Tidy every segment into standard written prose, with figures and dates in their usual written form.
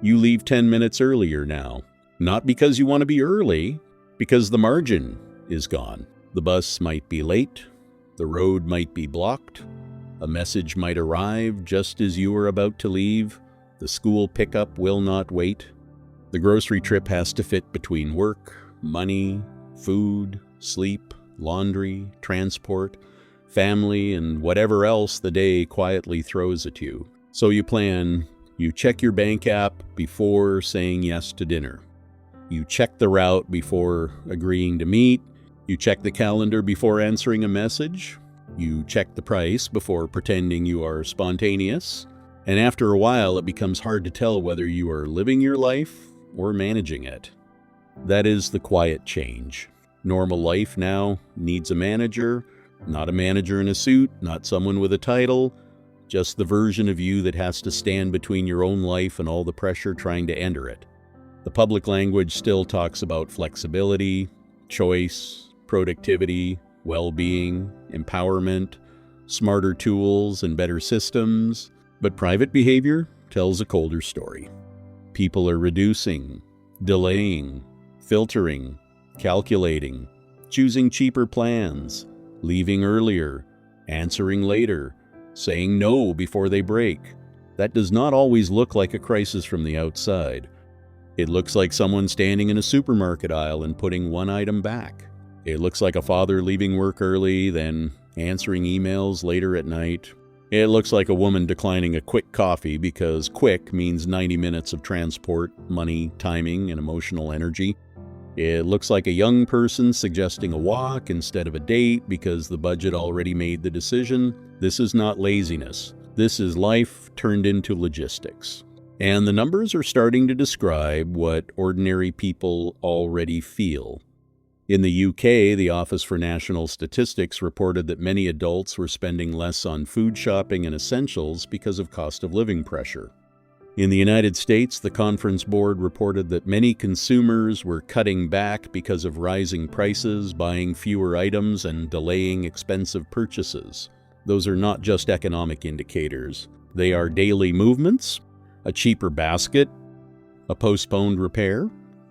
You leave 10 minutes earlier now. Not because you want to be early, because the margin is gone. The bus might be late, the road might be blocked, a message might arrive just as you are about to leave, the school pickup will not wait. The grocery trip has to fit between work, money, food, sleep, laundry, transport, family, and whatever else the day quietly throws at you. So you plan, you check your bank app before saying yes to dinner. You check the route before agreeing to meet. You check the calendar before answering a message. You check the price before pretending you are spontaneous. And after a while, it becomes hard to tell whether you are living your life or managing it. That is the quiet change. Normal life now needs a manager, not a manager in a suit, not someone with a title, just the version of you that has to stand between your own life and all the pressure trying to enter it. The public language still talks about flexibility, choice, productivity, well-being, empowerment, smarter tools, and better systems, but private behavior tells a colder story. People are reducing, delaying, filtering, calculating, choosing cheaper plans, leaving earlier, answering later, saying no before they break. That does not always look like a crisis from the outside. It looks like someone standing in a supermarket aisle and putting one item back. It looks like a father leaving work early, then answering emails later at night. It looks like a woman declining a quick coffee because quick means 90 minutes of transport, money, timing, and emotional energy. It looks like a young person suggesting a walk instead of a date because the budget already made the decision. This is not laziness. This is life turned into logistics. And the numbers are starting to describe what ordinary people already feel. In the UK, the Office for National Statistics reported that many adults were spending less on food shopping and essentials because of cost of living pressure. In the United States, the Conference Board reported that many consumers were cutting back because of rising prices, buying fewer items, and delaying expensive purchases. Those are not just economic indicators. They are daily movements, a cheaper basket, a postponed repair,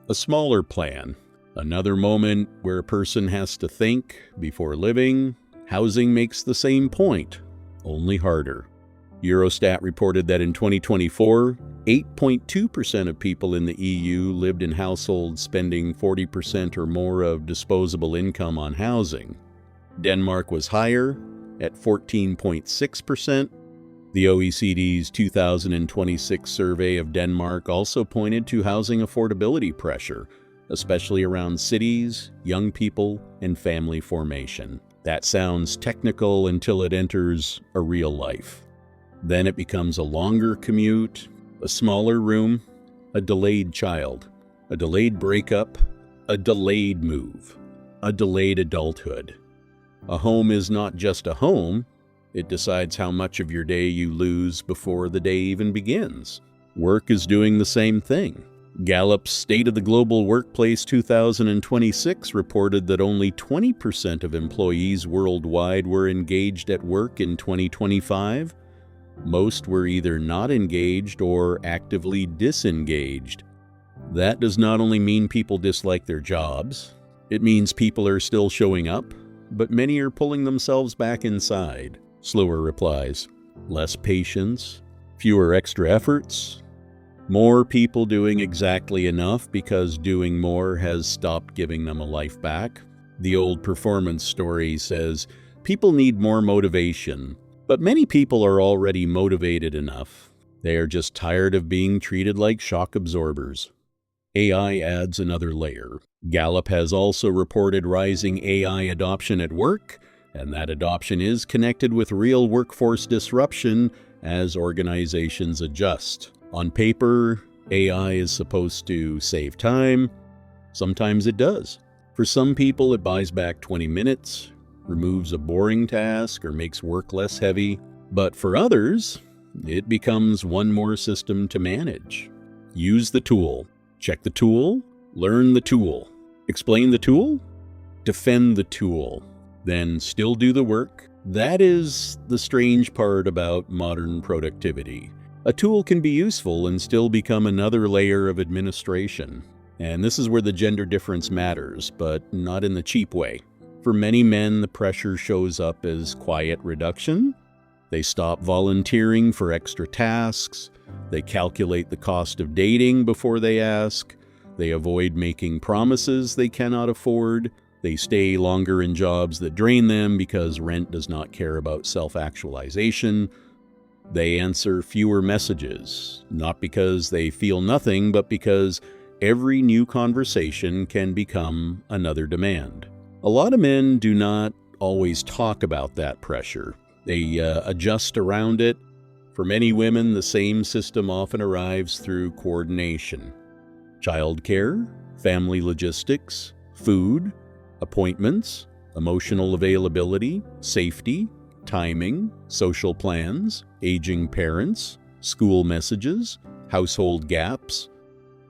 a smaller plan, another moment where a person has to think before living. Housing makes the same point, only harder. Eurostat reported that in 2024, 8.2% of people in the EU lived in households spending 40% or more of disposable income on housing. Denmark was higher, at 14.6%. The OECD's 2026 survey of Denmark also pointed to housing affordability pressure, especially around cities, young people, and family formation. That sounds technical until it enters a real life. Then it becomes a longer commute, a smaller room, a delayed child, a delayed breakup, a delayed move, a delayed adulthood. A home is not just a home, it decides how much of your day you lose before the day even begins. Work is doing the same thing. Gallup's State of the Global Workplace 2026 reported that only 20% of employees worldwide were engaged at work in 2025. Most were either not engaged or actively disengaged. That does not only mean people dislike their jobs, it means people are still showing up, but many are pulling themselves back inside. Slower replies, less patience, fewer extra efforts, more people doing exactly enough because doing more has stopped giving them a life back. The old performance story says, people need more motivation. But many people are already motivated enough. They are just tired of being treated like shock absorbers. AI adds another layer. Gallup has also reported rising AI adoption at work, and that adoption is connected with real workforce disruption as organizations adjust. On paper, AI is supposed to save time. Sometimes it does. For some people, it buys back 20 minutes, removes a boring task, or makes work less heavy. But for others, it becomes one more system to manage. Use the tool. Check the tool. Learn the tool. Explain the tool. Defend the tool. Then still do the work. That is the strange part about modern productivity. A tool can be useful and still become another layer of administration. And this is where the gender difference matters, but not in the cheap way. For many men, the pressure shows up as quiet reduction. They stop volunteering for extra tasks. They calculate the cost of dating before they ask. They avoid making promises they cannot afford. They stay longer in jobs that drain them because rent does not care about self-actualization. They answer fewer messages, not because they feel nothing, but because every new conversation can become another demand. A lot of men do not always talk about that pressure. They adjust around it. For many women, the same system often arrives through coordination. Childcare, family logistics, food, appointments, emotional availability, safety, timing, social plans, aging parents, school messages, household gaps.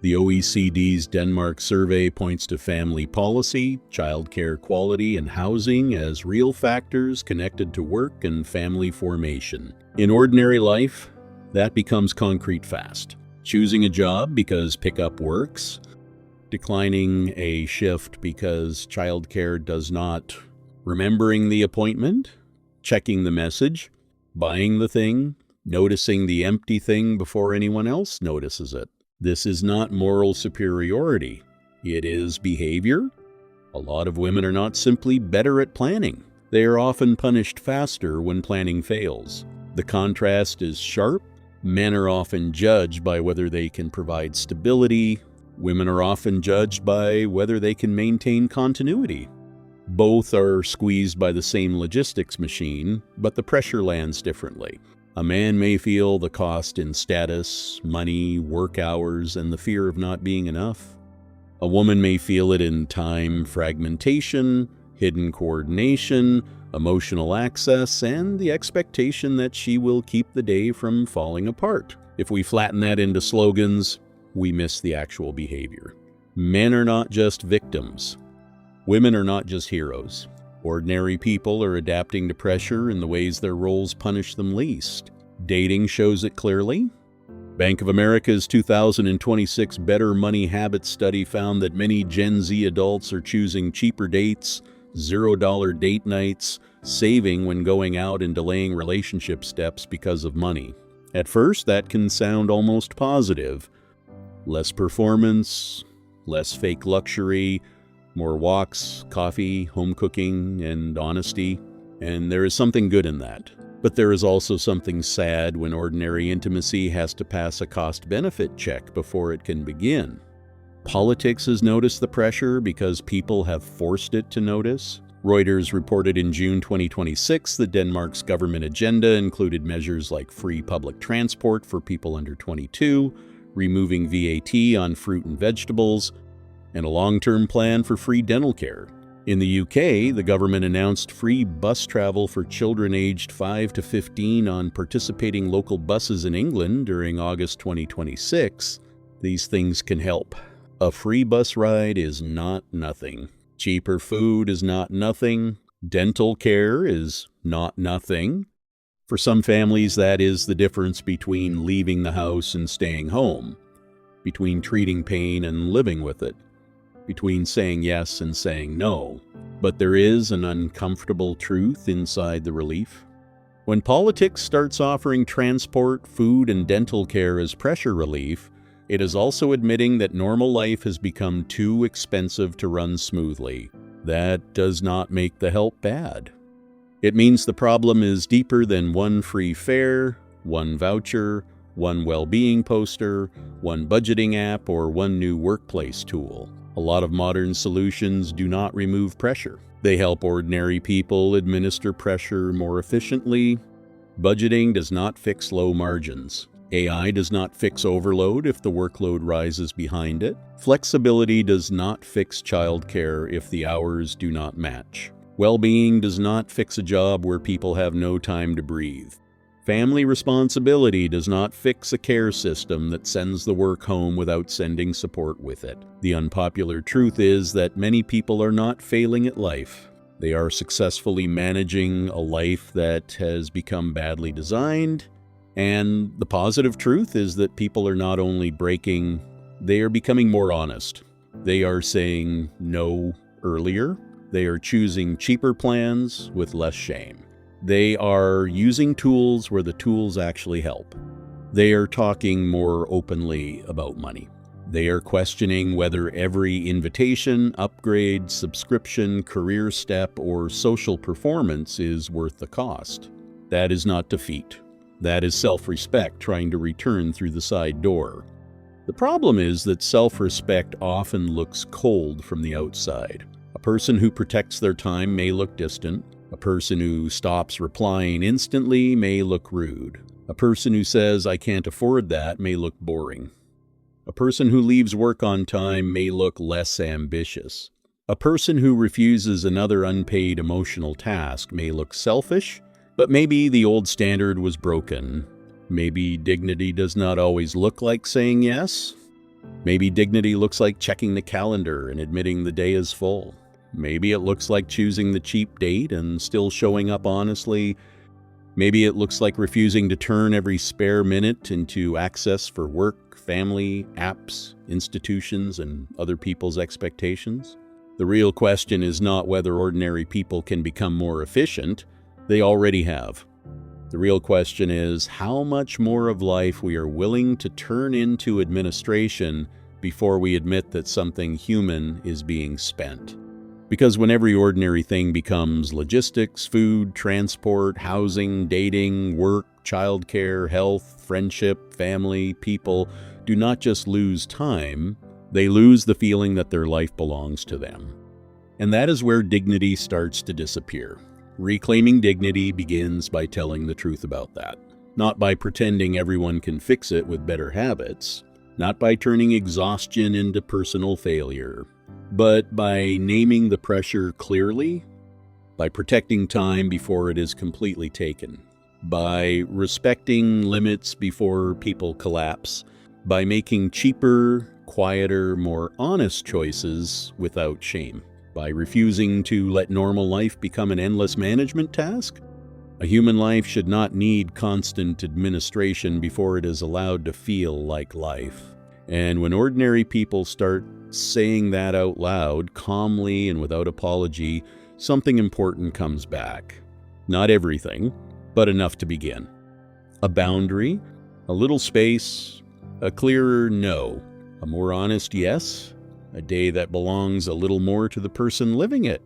The OECD's Denmark survey points to family policy, childcare quality, and housing as real factors connected to work and family formation. In ordinary life, that becomes concrete fast. Choosing a job because pickup works, declining a shift because childcare does not, remembering the appointment, checking the message, buying the thing, noticing the empty thing before anyone else notices it. This is not moral superiority. It is behavior. A lot of women are not simply better at planning. They are often punished faster when planning fails. The contrast is sharp. Men are often judged by whether they can provide stability. Women are often judged by whether they can maintain continuity. Both are squeezed by the same logistics machine, but the pressure lands differently. A man may feel the cost in status, money, work hours, and the fear of not being enough. A woman may feel it in time fragmentation, hidden coordination, emotional access, and the expectation that she will keep the day from falling apart. If we flatten that into slogans, we miss the actual behavior. Men are not just victims. Women are not just heroes. Ordinary people are adapting to pressure in the ways their roles punish them least. Dating shows it clearly. Bank of America's 2026 Better Money Habits study found that many Gen Z adults are choosing cheaper dates, $0 date nights, saving when going out and delaying relationship steps because of money. At first, that can sound almost positive. Less performance, less fake luxury, more walks, coffee, home cooking, and honesty. And there is something good in that. But there is also something sad when ordinary intimacy has to pass a cost-benefit check before it can begin. Politics has noticed the pressure because people have forced it to notice. Reuters reported in June 2026 that Denmark's government agenda included measures like free public transport for people under 22, removing VAT on fruit and vegetables, and a long-term plan for free dental care. In the UK, the government announced free bus travel for children aged 5 to 15 on participating local buses in England during August 2026. These things can help. A free bus ride is not nothing. Cheaper food is not nothing. Dental care is not nothing. For some families, that is the difference between leaving the house and staying home, between treating pain and living with it, between saying yes and saying no. But there is an uncomfortable truth inside the relief. When politics starts offering transport, food, and dental care as pressure relief, it is also admitting that normal life has become too expensive to run smoothly. That does not make the help bad. It means the problem is deeper than one free fare, one voucher, one well-being poster, one budgeting app, or one new workplace tool. A lot of modern solutions do not remove pressure. They help ordinary people administer pressure more efficiently. Budgeting does not fix low margins. AI does not fix overload if the workload rises behind it. Flexibility does not fix childcare if the hours do not match. Well-being does not fix a job where people have no time to breathe. Family responsibility does not fix a care system that sends the work home without sending support with it. The unpopular truth is that many people are not failing at life. They are successfully managing a life that has become badly designed, And the positive truth is that people are not only breaking, they are becoming more honest. They are saying no earlier. They are choosing cheaper plans with less shame. They are using tools where the tools actually help. They are talking more openly about money. They are questioning whether every invitation, upgrade, subscription, career step, or social performance is worth the cost. That is not defeat. That is self-respect trying to return through the side door. The problem is that self-respect often looks cold from the outside. A person who protects their time may look distant. A person who stops replying instantly may look rude. A person who says, "I can't afford that," may look boring. A person who leaves work on time may look less ambitious. A person who refuses another unpaid emotional task may look selfish, but maybe the old standard was broken. Maybe dignity does not always look like saying yes. Maybe dignity looks like checking the calendar and admitting the day is full. Maybe it looks like choosing the cheap date and still showing up honestly. Maybe it looks like refusing to turn every spare minute into access for work, family, apps, institutions, and other people's expectations. The real question is not whether ordinary people can become more efficient. They already have. The real question is how much more of life we are willing to turn into administration before we admit that something human is being spent. Because when every ordinary thing becomes logistics, food, transport, housing, dating, work, childcare, health, friendship, family, people do not just lose time, they lose the feeling that their life belongs to them. And that is where dignity starts to disappear. Reclaiming dignity begins by telling the truth about that, not by pretending everyone can fix it with better habits, not by turning exhaustion into personal failure, but by naming the pressure clearly, by protecting time before it is completely taken, by respecting limits before people collapse, by making cheaper, quieter, more honest choices without shame, by refusing to let normal life become an endless management task. A human life should not need constant administration before it is allowed to feel like life. And when ordinary people start saying that out loud, calmly and without apology, something important comes back. Not everything, but enough to begin. A boundary, a little space, a clearer no, a more honest yes, a day that belongs a little more to the person living it.